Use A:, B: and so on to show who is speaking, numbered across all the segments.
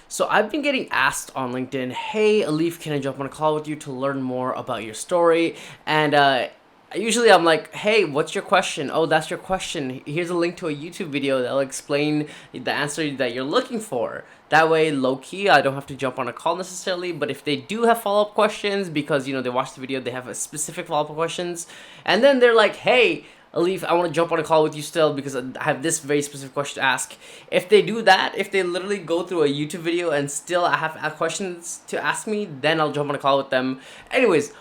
A: So I've been getting asked on LinkedIn, hey, Alif, can I jump on a call with you to learn more about your story? And usually I'm like, hey, what's your question? Oh, that's your question. Here's a link to a YouTube video that'll explain the answer that you're looking for. That way, low key, I don't have to jump on a call necessarily. But if they do have follow up questions, because they watch the video, they have a specific follow up questions, and then they're like, hey, Alif, I want to jump on a call with you still because I have this very specific question to ask. If they do that, if they literally go through a YouTube video and still I have questions to ask me, then I'll jump on a call with them. Anyways,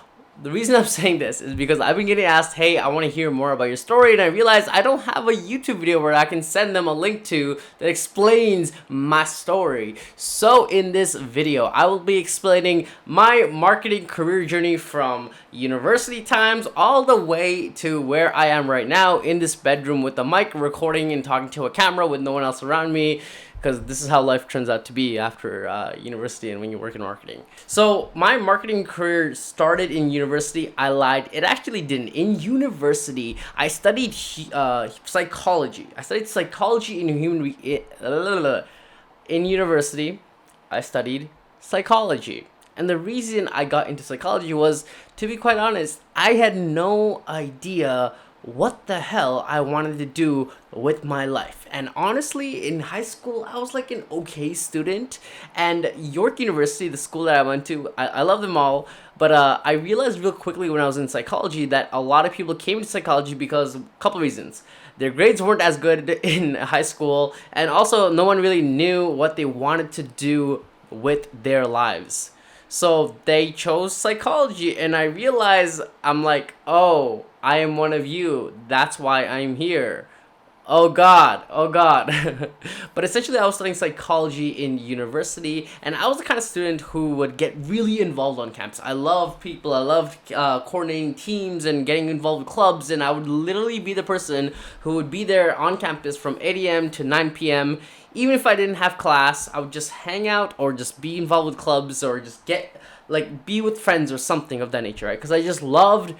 A: the reason I'm saying this is because I've been getting asked, hey, I want to hear more about your story, and I realized I don't have a YouTube video where I can send them a link to that explains my story. So in this video, I will be explaining my marketing career journey from university times all the way to where I am right now in this bedroom with a mic, recording and talking to a camera with no one else around me, because this is how life turns out to be after university and when you work in marketing. So my marketing career started in university. I lied. It actually didn't. In university, I studied psychology. I studied psychology in in university. I studied psychology. And the reason I got into psychology was, to be quite honest, I had no idea what the hell I wanted to do with my life. And honestly, in high school, I was like an okay student. And York University, the school that I went to, I love them all. But I realized real quickly when I was in psychology that a lot of people came to psychology because a couple reasons. Their grades weren't as good in high school, and also no one really knew what they wanted to do with their lives. So they chose psychology, and I realized I'm like, oh, I am one of you. That's why I'm here. Oh God, oh God. But essentially, I was studying psychology in university, and I was the kind of student who would get really involved on campus. I love people, I love coordinating teams and getting involved with clubs, and I would literally be the person who would be there on campus from 8 a.m. to 9 p.m. Even if I didn't have class, I would just hang out or just be involved with clubs or just be with friends or something of that nature, right? Because I just loved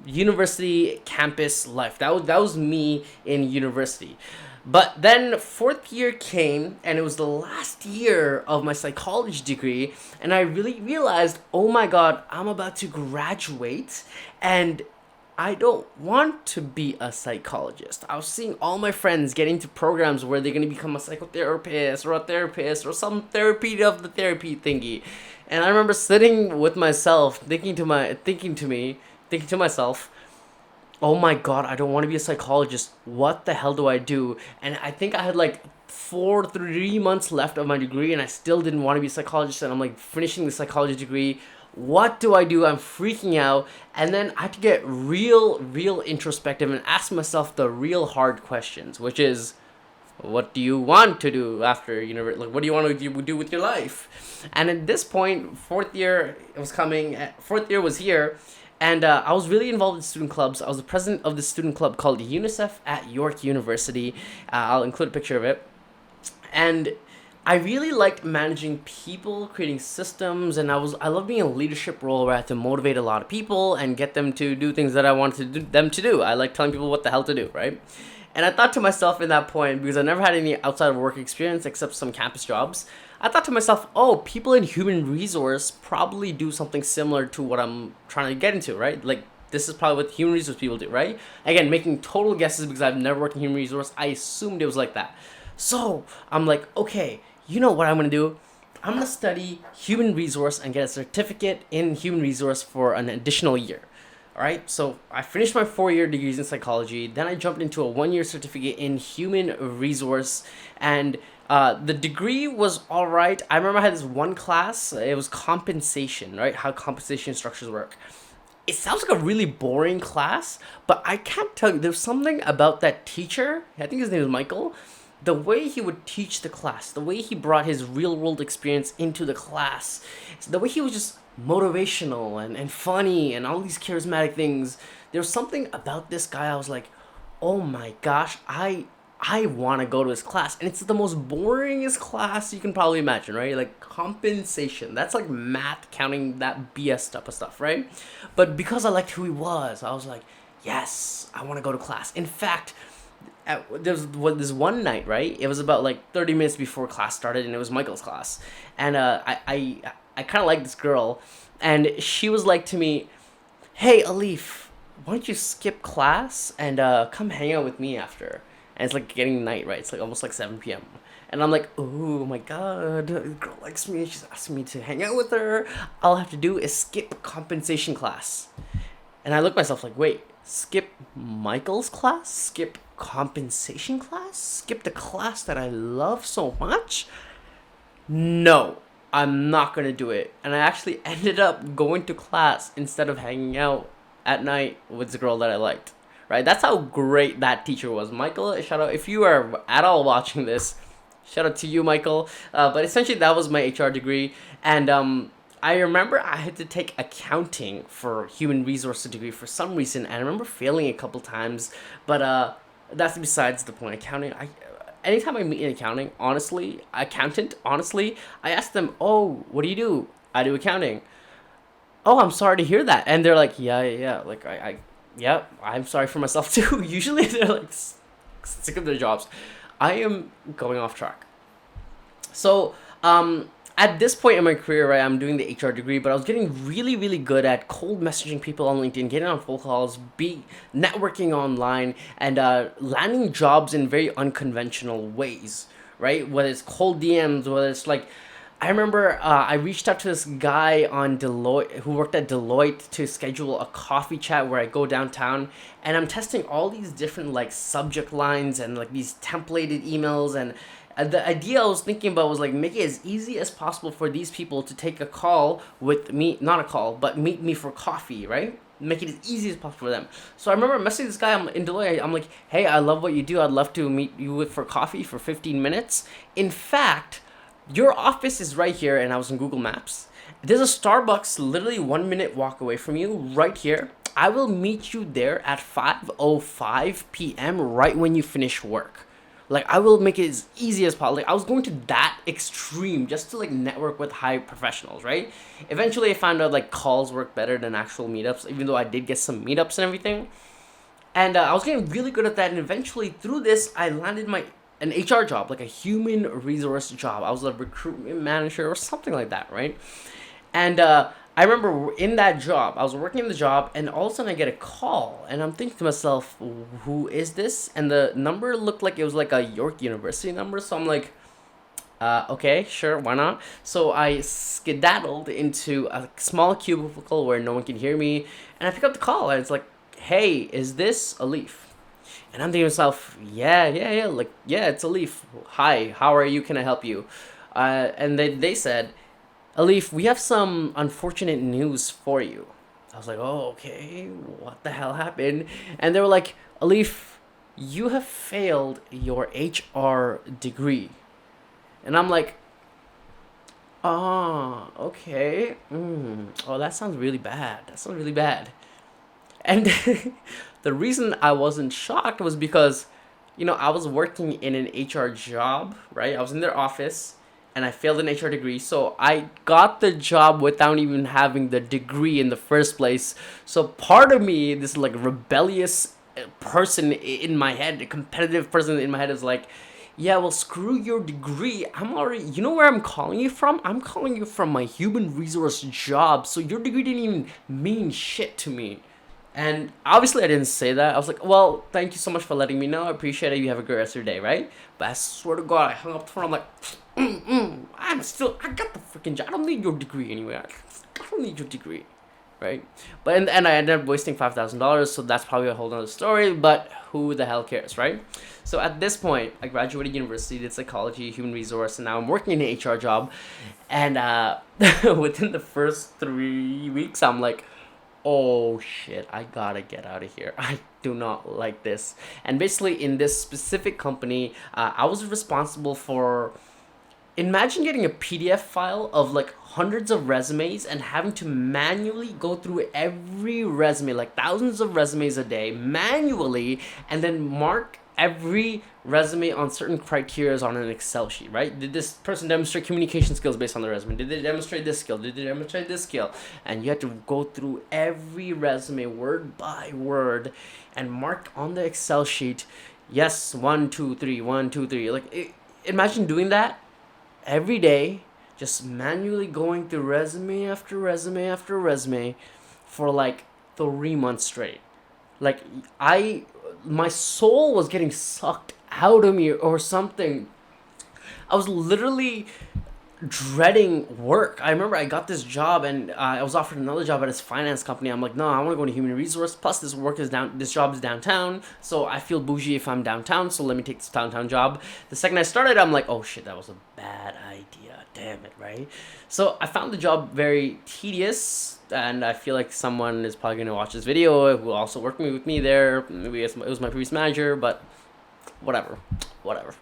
A: university campus life. That was me in university. But then fourth year came, and it was the last year of my psychology degree, and I really realized, oh my God, I'm about to graduate, and I don't want to be a psychologist. I was seeing all my friends get into programs where they're going to become a psychotherapist or a therapist or some therapy of the therapy thingy. And I remember sitting with myself, thinking to myself, oh my God, I don't want to be a psychologist. What the hell do I do? And I think I had like 3 months left of my degree, and I still didn't want to be a psychologist. And I'm like finishing the psychology degree. What do I do? I'm freaking out. And then I had to get real introspective and ask myself the real hard questions, which is, what do you want to do after university? Like, what do you want to do with your life? And at this point, fourth year was here, and I was really involved in student clubs. I was the president of the student club called UNICEF at York University. I'll include a picture of it. And I really liked managing people, creating systems, and I love being in a leadership role where I have to motivate a lot of people and get them to do things that I wanted them to do. I like telling people what the hell to do, right? And I thought to myself in that point, because I never had any outside of work experience except some campus jobs, I thought to myself, oh, people in human resource probably do something similar to what I'm trying to get into, right? Like, this is probably what human resource people do, right? Again, making total guesses because I've never worked in human resource. I assumed it was like that. So I'm like, okay, you know what I'm going to do? I'm going to study human resource and get a certificate in human resource for an additional year. All right, so I finished my 4-year degrees in psychology. Then I jumped into a 1-year certificate in human resource, and the degree was all right. I remember I had this one class. It was compensation, right? How compensation structures work. It sounds like a really boring class, but I can't tell you. There's something about that teacher. I think his name is Michael. The way he would teach the class, the way he brought his real world experience into the class, the way he was just motivational and funny and all these charismatic things. There was something about this guy. I was like, oh my gosh, I want to go to his class. And it's the most boringest class you can probably imagine, right? Like compensation. That's like math, counting, that BS type of stuff, right? But because I liked who he was, I was like, yes, I want to go to class. In fact, there was this one night, right? It was about like 30 minutes before class started, and it was Michael's class. And I kind of liked this girl, and she was like to me, "Hey, Alif, why don't you skip class and come hang out with me after?" And it's like getting night, right? It's like almost like 7 p.m. And I'm like, oh my god, the girl likes me. She's asking me to hang out with her. All I have to do is skip compensation class. And I look myself like, wait, skip Michael's class? Skip compensation class? Skip the class that I love so much? No, I'm not gonna do it. And I actually ended up going to class instead of hanging out at night with the girl that I liked. Right? That's how great that teacher was. Michael, shout out if you are at all watching this. Shout out to you, Michael. But essentially, that was my HR degree, and I remember I had to take accounting for human resources degree for some reason, and I remember failing a couple times. But that's besides the point. Accounting, anytime I meet an accountant, honestly, I ask them, "Oh, what do you do?" I do accounting. Oh, I'm sorry to hear that. And they're like, yeah, yeah, yeah. Like, yeah, I'm sorry for myself too. Usually they're like sick of their jobs. I am going off track. So, at this point in my career, right, I'm doing the HR degree, but I was getting really, really good at cold messaging people on LinkedIn, getting on phone calls, networking online, and landing jobs in very unconventional ways, right? Whether it's cold DMs, whether it's like, I remember I reached out to this guy on Deloitte who worked at Deloitte to schedule a coffee chat where I go downtown, and I'm testing all these different like subject lines and like these templated emails. And the idea I was thinking about was like make it as easy as possible for these people to take a call with me, not a call, but meet me for coffee, right? Make it as easy as possible for them. So I remember messaging this guy in Deloitte. I'm like, hey, I love what you do. I'd love to meet you for coffee for 15 minutes. In fact, your office is right here, and I was in Google Maps. There's a Starbucks literally 1 minute walk away from you, right here. I will meet you there at 5:05 p.m. right when you finish work. Like, I will make it as easy as possible. Like, I was going to that extreme just to like network with high professionals, right? Eventually, I found out like calls work better than actual meetups, even though I did get some meetups and everything. And I was getting really good at that. And eventually, through this, I landed an HR job, like a human resource job. I was a recruitment manager or something like that, right? And I remember in that job, I was working in the job, and all of a sudden I get a call, and I'm thinking to myself, who is this? And the number looked like it was like a York University number, so I'm like, okay, sure, why not? So I skedaddled into a small cubicle where no one can hear me, and I pick up the call, and it's like, hey, is this Alif? And I'm thinking to myself, yeah, yeah, yeah, like, yeah, it's Alif. Hi, how are you? Can I help you? And they said, Alif, we have some unfortunate news for you. I was like, oh, okay, what the hell happened? And they were like, Alif, you have failed your HR degree. And I'm like, ah, okay. Oh, that sounds really bad. That sounds really bad. And the reason I wasn't shocked was because, I was working in an HR job, right? I was in their office, and I failed an HR degree. So I got the job without even having the degree in the first place. So part of me, this like rebellious person in my head, a competitive person in my head is like, yeah, well, screw your degree. I'm already, you know where I'm calling you from? I'm calling you from my human resource job. So your degree didn't even mean shit to me. And obviously, I didn't say that. I was like, well, thank you so much for letting me know. I appreciate it. You have a great rest of your day, right? But I swear to God, I hung up the phone. I'm like, I got the freaking job. I don't need your degree anyway. I don't need your degree, right? But in the end, I ended up wasting $5,000. So that's probably a whole other story. But who the hell cares, right? So at this point, I graduated university, did psychology, human resource, and now I'm working in an HR job. And within the first 3 weeks, I'm like, oh shit, I gotta get out of here. I do not like this. And basically, in this specific company, I was responsible for. Imagine getting a PDF file of like hundreds of resumes and having to manually go through every resume, like thousands of resumes a day, manually, and then mark every resume on certain criteria on an Excel sheet, right? Did this person demonstrate communication skills based on the resume? Did they demonstrate this skill? Did they demonstrate this skill? And you had to go through every resume word by word and mark on the Excel sheet Yes, 1 2 3, 1 2 3. Like imagine doing that every day, just manually going through resume after resume after resume for like 3 months straight. Like I, my soul was getting sucked out of me or something. I was literally dreading work. I remember I got this job and I was offered another job at this finance company. I'm like, no, I want to go to human resource. Plus, this work is down. This job is downtown, so I feel bougie if I'm downtown. So let me take this downtown job. The second I started, I'm like, oh shit, that was a bad idea. Damn it, right? So I found the job very tedious, and I feel like someone is probably gonna watch this video who also worked with me there. Maybe it was my previous manager, but whatever, whatever.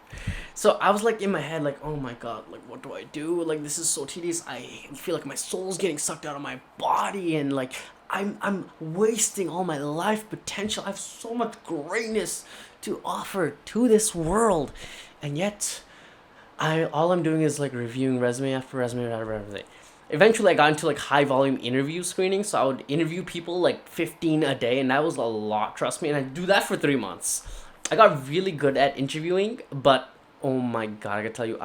A: So I was like in my head, like, oh my god, like what do I do? Like this is so tedious. I feel like my soul's getting sucked out of my body, and like I'm wasting all my life potential. I have so much greatness to offer to this world, and yet I all I'm doing is like reviewing resume after resume after resume. Eventually, I got into like high volume interview screening, so I would interview people like 15 a day, and that was a lot. Trust me, and I do that for 3 months. I got really good at interviewing, but oh my god, I gotta tell you,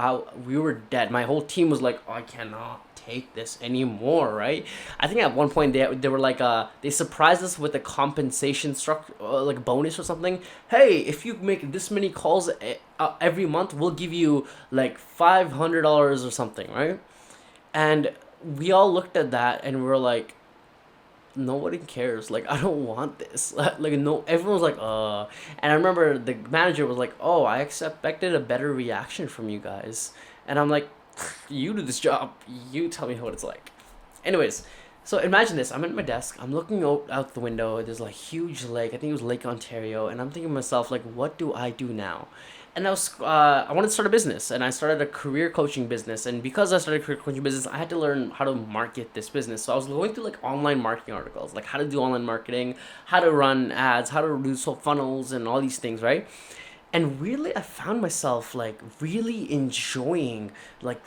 A: we were dead. My whole team was like, oh, I cannot take this anymore, right? I think at one point they were like they surprised us with a compensation structure, like bonus or something. Hey, if you make this many calls every month, we'll give you like $500 or something, right? And we all looked at that and we were like, nobody cares. Like, I don't want this. Like, no, everyone was like, And I remember the manager was like, oh, I expected a better reaction from you guys. And I'm like, you do this job. You tell me what it's like. Anyways, so imagine this. I'm at my desk. I'm looking out the window. There's like huge lake. I think it was Lake Ontario. And I'm thinking to myself, like, what do I do now? And I wanted to start a business, and I started a career coaching business. And because I started a career coaching business, I had to learn how to market this business. So I was going through like online marketing articles, like how to do online marketing, how to run ads, how to do funnels, and all these things, right? And really, I found myself like really enjoying like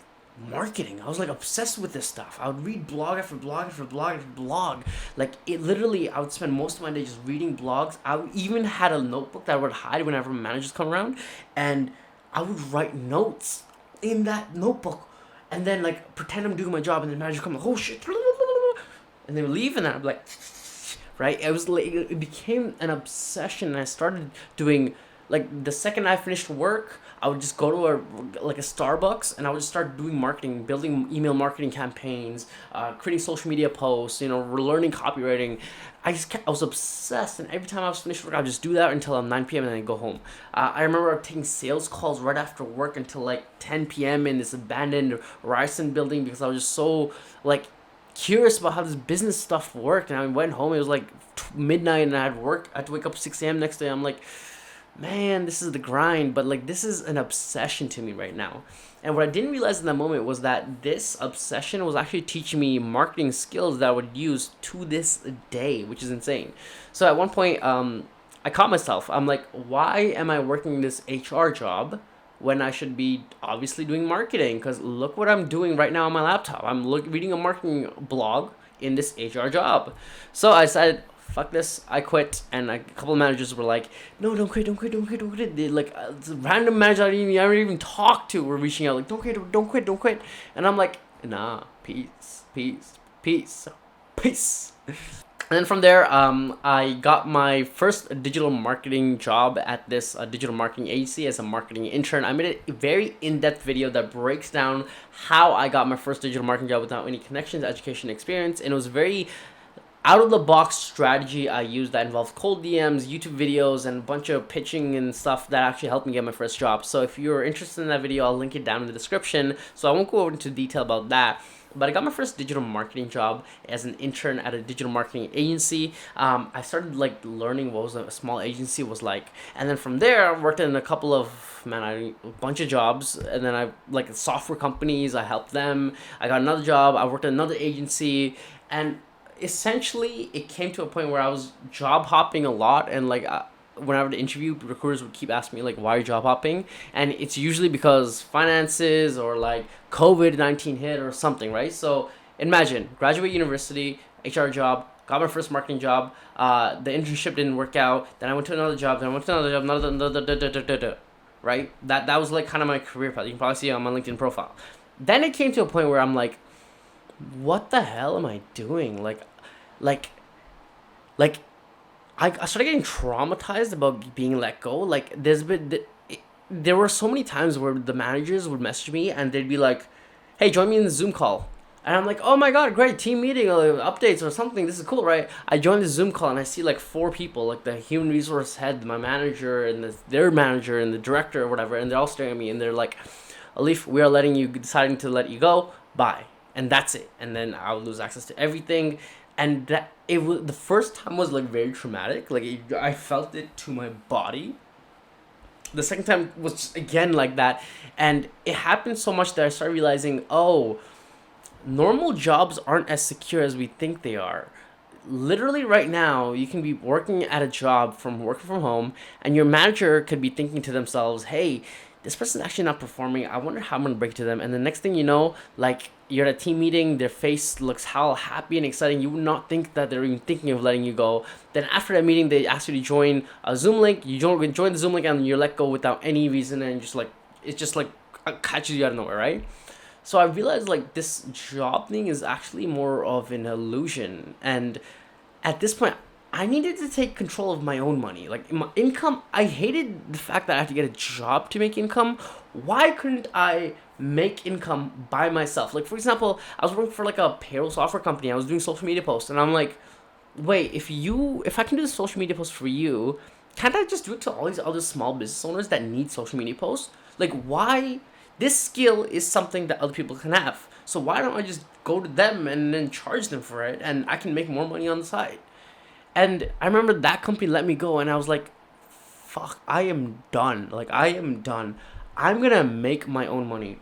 A: marketing. I was like obsessed with this stuff. I would read blog after blog after blog after blog. Like it literally, I would spend most of my day just reading blogs. I even had a notebook that I would hide whenever my managers come around, and I would write notes in that notebook, and then like pretend I'm doing my job, and the manager come like, oh shit, and they would leave, and then I'd be like, right? It was like it became an obsession, and I started doing like the second I finished work, I would just go to a Starbucks, and I would just start doing marketing, building email marketing campaigns, creating social media posts, learning copywriting. I was obsessed, and every time I was finished work, I would just do that until 9 p.m. and then I'd go home. I remember taking sales calls right after work until like 10 p.m. in this abandoned Ryerson building because I was just so like curious about how this business stuff worked. And I went home, it was like midnight, and I had work. I had to wake up 6 a.m. next day. I'm like, man, this is the grind, but like this is an obsession to me right now. And what I didn't realize in that moment was that this obsession was actually teaching me marketing skills that I would use to this day, which is insane. So at one point, I caught myself. I'm like, why am I working this HR job when I should be obviously doing marketing? Because look what I'm doing right now on my laptop. I'm reading a marketing blog in this HR job. So I decided, fuck this, I quit. And a couple of managers were like, no, don't quit, don't quit, don't quit, don't quit. They, like random managers I didn't even talk to were reaching out like, don't quit, don't quit, don't quit. And I'm like, nah, peace, peace, peace, peace. And then from there, I got my first digital marketing job at this digital marketing agency as a marketing intern. I made a very in-depth video that breaks down how I got my first digital marketing job without any connections, education, experience. And it was very out-of-the-box strategy I used that involved cold DMs, YouTube videos, and a bunch of pitching and stuff that actually helped me get my first job. So if you're interested in that video, I'll link it down in the description. So I won't go into detail about that. But I got my first digital marketing job as an intern at a digital marketing agency. I started like learning what was a small agency was like, and then from there I worked in a couple of a bunch of jobs, and then I like software companies. I helped them. I got another job. I worked at another agency, and essentially it came to a point where I was job hopping a lot, and like when I would interview, recruiters would keep asking me like, why are you job hopping? And it's usually because finances or like COVID-19 hit or something, right? So imagine graduate university, HR job, got my first marketing job. The internship didn't work out. Then I went to another job. Then I went to another job. Right? That was like kind of my career path. You can probably see it on my LinkedIn profile. Then it came to a point where I'm like, what the hell am I doing? Like, like I started getting traumatized about being let go. Like there were so many times where the managers would message me and they'd be like, "Hey, join me in the Zoom call." And I'm like, "Oh my god, great team meeting updates or something. This is cool, right?" I join the Zoom call and I see like four people, like the human resource head, my manager, and their manager, and the director or whatever, and they're all staring at me and they're like, "Alif, we are deciding to let you go. Bye." And that's it. And then I'll lose access to everything. And that it was the first time was like very traumatic. Like I felt it to my body. The second time was again like that, and it happened so much that I started realizing, oh, normal jobs aren't as secure as we think they are. Literally right now, you can be working at a job from working from home, and your manager could be thinking to themselves, "Hey, this person's actually not performing. I wonder how I'm gonna break to them." And the next thing you know, like you're at a team meeting, their face looks how happy and exciting. You would not think that they're even thinking of letting you go. Then after that meeting, they ask you to join a Zoom link. You join the Zoom link, and you're let go without any reason, and just like it just like catches you out of nowhere, right? So I realized like this job thing is actually more of an illusion. And at this point, I needed to take control of my own money. Like my income, I hated the fact that I had to get a job to make income. Why couldn't I make income by myself? Like for example, I was working for like a payroll software company. I was doing social media posts, and I'm like, wait, if I can do the social media posts for you, can't I just do it to all these other small business owners that need social media posts? Like why? This skill is something that other people can have. So why don't I just go to them and then charge them for it, and I can make more money on the side? And I remember that company let me go, and I was like, fuck, I am done. Like, I am done. I'm gonna make my own money.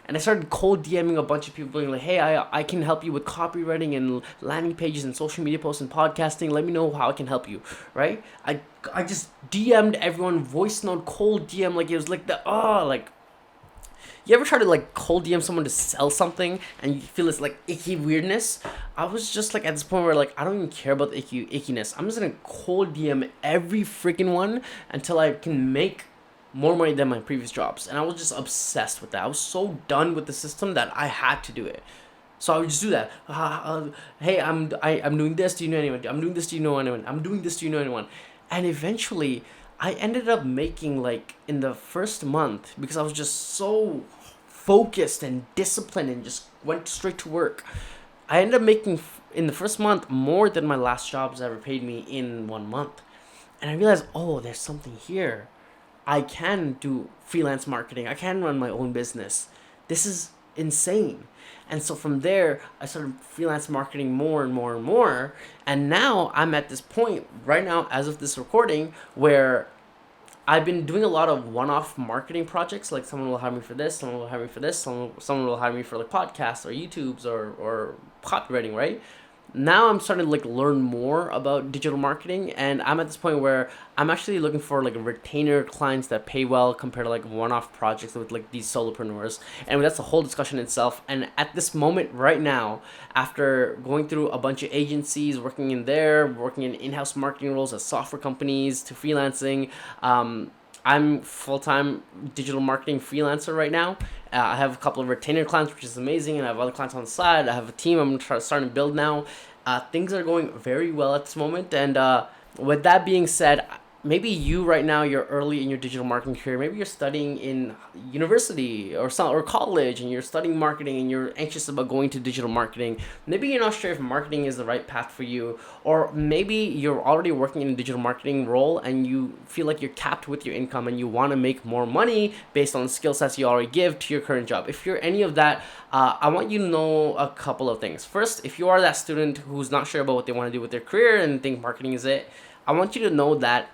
A: And I started cold DMing a bunch of people, being like, "Hey, I can help you with copywriting and landing pages and social media posts and podcasting. Let me know how I can help you," right? I just DM'd everyone, voice note, cold DM, like it was like you ever try to like cold DM someone to sell something and you feel this like icky weirdness? I was just like at this point where like I don't even care about the ickiness. I'm just gonna cold DM every freaking one until I can make more money than my previous jobs. And I was just obsessed with that. I was so done with the system that I had to do it. So I would just do that. Hey, I'm doing this. Do you know anyone? I'm doing this. Do you know anyone? I'm doing this. Do you know anyone? And eventually, I ended up making like in the first month, because I was just so focused and disciplined and just went straight to work. I ended up making in the first month more than my last jobs ever paid me in 1 month. And I realized, oh, there's something here. I can do freelance marketing. I can run my own business. This is insane. And so from there, I started freelance marketing more and more and more. And now I'm at this point right now, as of this recording, where I've been doing a lot of one-off marketing projects. Like someone will hire me for this, someone will hire me for this, someone will hire me for like podcasts or YouTubes or copywriting, right? Now I'm starting to like learn more about digital marketing, and I'm at this point where I'm actually looking for like retainer clients that pay well compared to like one-off projects with like these solopreneurs. And that's a whole discussion in itself. And at this moment right now, after going through a bunch of agencies, working in in-house marketing roles at software companies to freelancing, I'm full-time digital marketing freelancer right now. I have a couple of retainer clients, which is amazing, and I have other clients on the side. I have a team I'm starting to build now. Things are going very well at this moment, and with that being said, maybe you right now, you're early in your digital marketing career. Maybe you're studying in university or college, and you're studying marketing, and you're anxious about going to digital marketing. Maybe you're not sure if marketing is the right path for you, or maybe you're already working in a digital marketing role and you feel like you're capped with your income and you want to make more money based on the skill sets you already give to your current job. If you're any of that, I want you to know a couple of things. First, if you are that student who's not sure about what they want to do with their career and think marketing is it, I want you to know that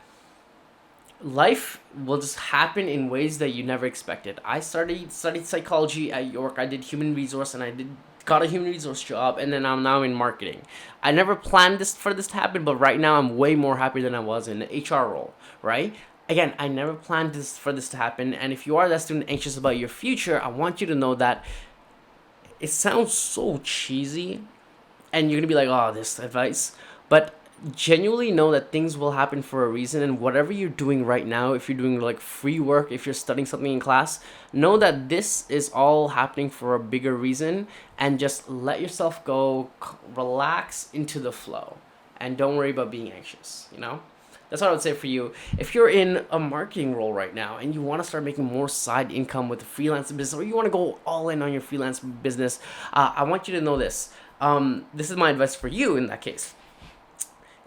A: life will just happen in ways that you never expected. I studied psychology at York. I did human resource, and got a human resource job, and then I'm now in marketing. I never planned for this to happen, but right now I'm way more happy than I was in the HR role, right? Again, I never planned for this to happen, and if you are that student anxious about your future, I want you to know that it sounds so cheesy, and you're gonna be like, "Oh, this advice," But genuinely know that things will happen for a reason, and whatever you're doing right now, if you're doing like free work, if you're studying something in class, know that this is all happening for a bigger reason, and just let yourself go, relax into the flow, and don't worry about being anxious, you know? That's what I would say for you. If you're in a marketing role right now and you want to start making more side income with a freelance business, or you want to go all in on your freelance business, I want you to know this. This is my advice for you in that case.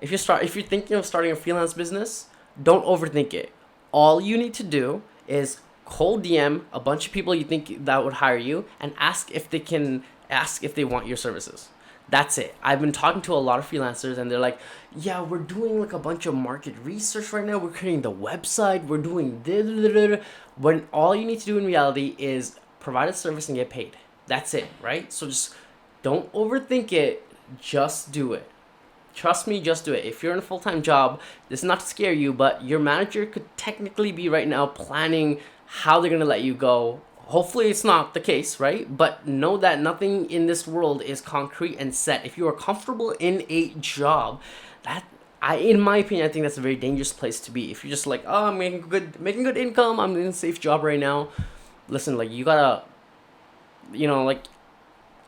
A: If you're thinking of starting a freelance business, don't overthink it. All you need to do is cold DM a bunch of people you think that would hire you and ask if they want your services. That's it. I've been talking to a lot of freelancers and they're like, yeah, we're doing like a bunch of market research right now. We're creating the website. We're doing this. When all you need to do in reality is provide a service and get paid. That's it, right? So just don't overthink it. Just do it. Trust me, just do it. If you're in a full-time job, this is not to scare you, but your manager could technically be right now planning how they're going to let you go. Hopefully it's not the case, right? But know that nothing in this world is concrete and set. If you are comfortable in a job, in my opinion, I think that's a very dangerous place to be. If you're just like, oh, I'm making good income, I'm in a safe job right now. Listen, like you gotta, like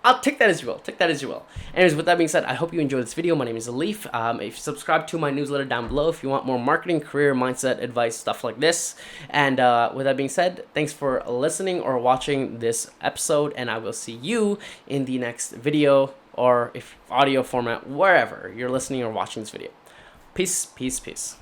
A: I'll take that as you will. Take that as you will. Anyways, with that being said, I hope you enjoyed this video. My name is Alif. If you subscribe to my newsletter down below, if you want more marketing, career, mindset, advice, stuff like this. And with that being said, thanks for listening or watching this episode, and I will see you in the next video, or if audio format, wherever you're listening or watching this video. Peace, peace, peace.